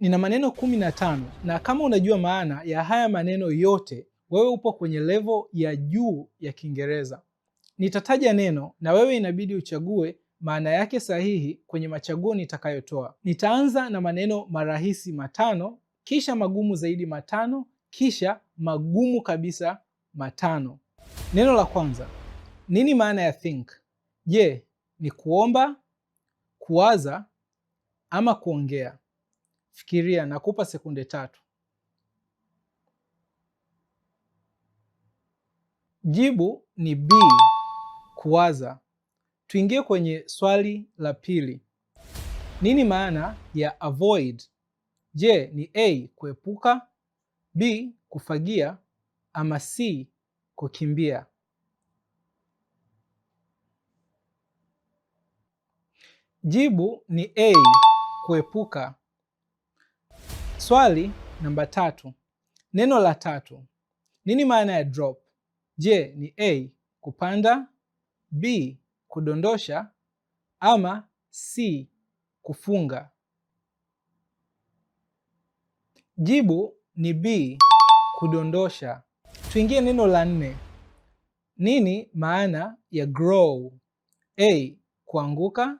Nina maneno 15 na kama unajua maana ya haya maneno yote, wewe upo kwenye level ya juu ya Kiingereza. Nitataja neno na wewe inabidi uchague maana yake sahihi kwenye machaguo nitakayotoa. Nitaanza na maneno marahisi 5, kisha magumu zaidi 5, kisha magumu kabisa 5. Neno la kwanza. Nini maana ya think? Je, ni kuomba, kuwaza ama kuongea? Fikiria, nakupa sekunde 3. Jibu ni B, kuwaza. Tuingie kwenye swali la pili. Nini maana ya avoid? Je, ni A, kuepuka, B, kufagia ama C, kukimbia? Jibu ni A, kuepuka. Swali namba 3. Neno la 3. Nini maana ya drop? Je, ni A, kupanda, B, kudondosha ama C, kufunga? Jibu ni B, kudondosha. Tuingie neno la 4. Nini maana ya grow? A, kuanguka,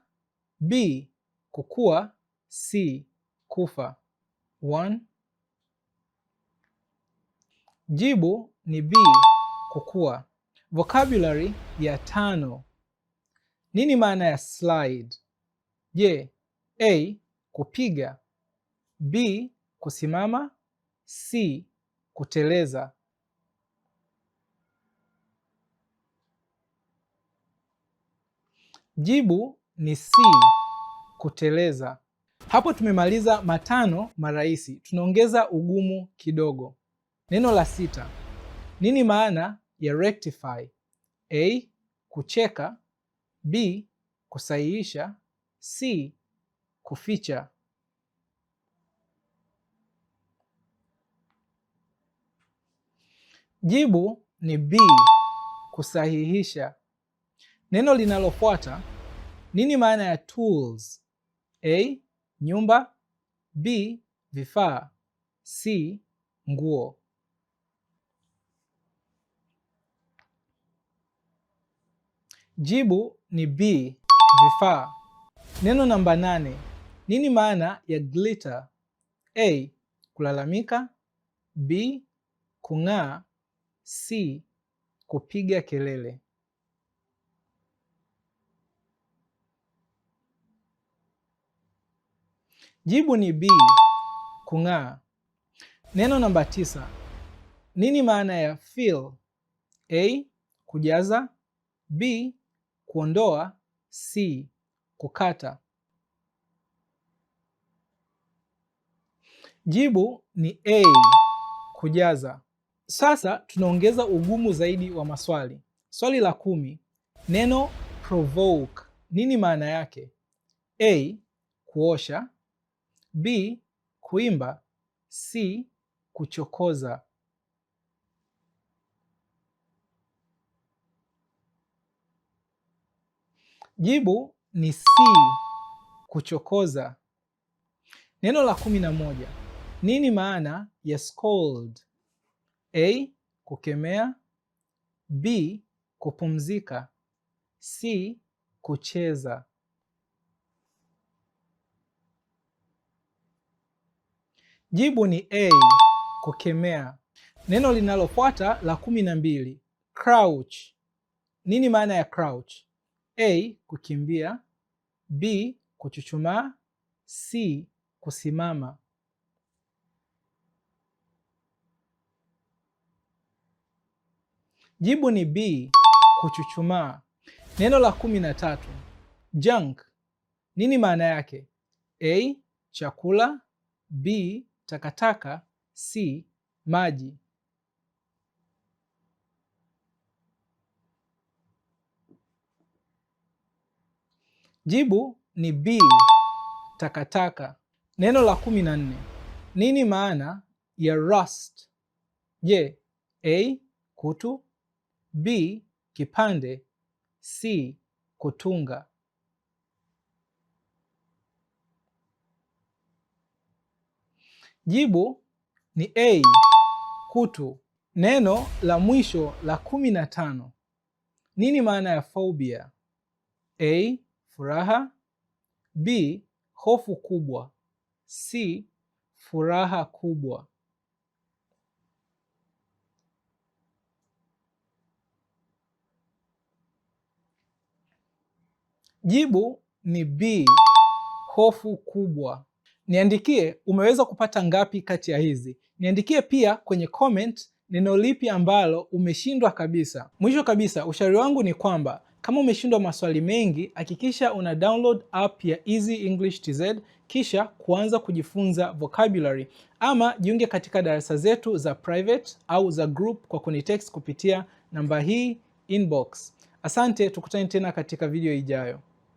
B, kukua, C, kufa? 1. Jibu ni B, kukua. Vocabulary ya 5. Nini maana ya slide? Je, A, kupiga, B, kusimama, C, kuteleza? Jibu ni C, kuteleza. Hapo tumemaliza 5 marahisi, tunaongeza ugumu kidogo. Neno la 6. Nini maana ya rectify? A, kucheka, B, kusahihisha, C, kuficha? Jibu ni B, kusahihisha. Neno linalofuata. Nini maana ya tools? A, nyumba, B, vifaa, C, nguo? Jibu ni B, vifaa. Neno namba 8. Nini maana ya glitter? A, kulalamika, B, kung'aa, C, kupiga kelele? Jibu ni B, kung'aa. Neno namba 9. Nini maana ya fill? A, kujaza, B, kuondoa, C, kukata? Jibu ni A, kujaza. Sasa tunaongeza ugumu zaidi wa maswali. Swali la 10. Neno provoke. Nini maana yake? A, kuosha, B, kuimba, C, kuchokoza? Jibu ni C, kuchokoza. Neno la 11. Nini maana ya scold? A, kukemea, B, kupumzika, C, kucheza? Jibu ni A, kukemea. Neno linalofuata la 12. Crouch. Nini maana ya crouch? A, kukimbia, B, kuchuchumaa, C, kusimama? Jibu ni B, kuchuchumaa. Neno la 13. Junk. Nini maana yake? A, chakula, B, takataka, C, maji? Jibu ni B, takataka. Neno la 14. Nini maana ya rust? Je, A, kutu, B, kipande, C, kutunga? Jibu ni A, kutu. Neno la mwisho la 15. Nini maana ya phobia? A, furaha. B, hofu kubwa. C, furaha kubwa. Jibu ni B, hofu kubwa. Niandikie umeweza kupata ngapi kati ya hizi. Niandikie pia kwenye comment neno lipi ambalo umeshindwa kabisa. Mwisho kabisa, ushauri wangu ni kwamba kama umeshindwa maswali mengi, hakikisha una download app ya Easy English TZ kisha kuanza kujifunza vocabulary, ama jiunge katika darasa zetu za private au za group kwa kunitext kupitia namba hii inbox. Asante, tukutane tena katika video ijayo.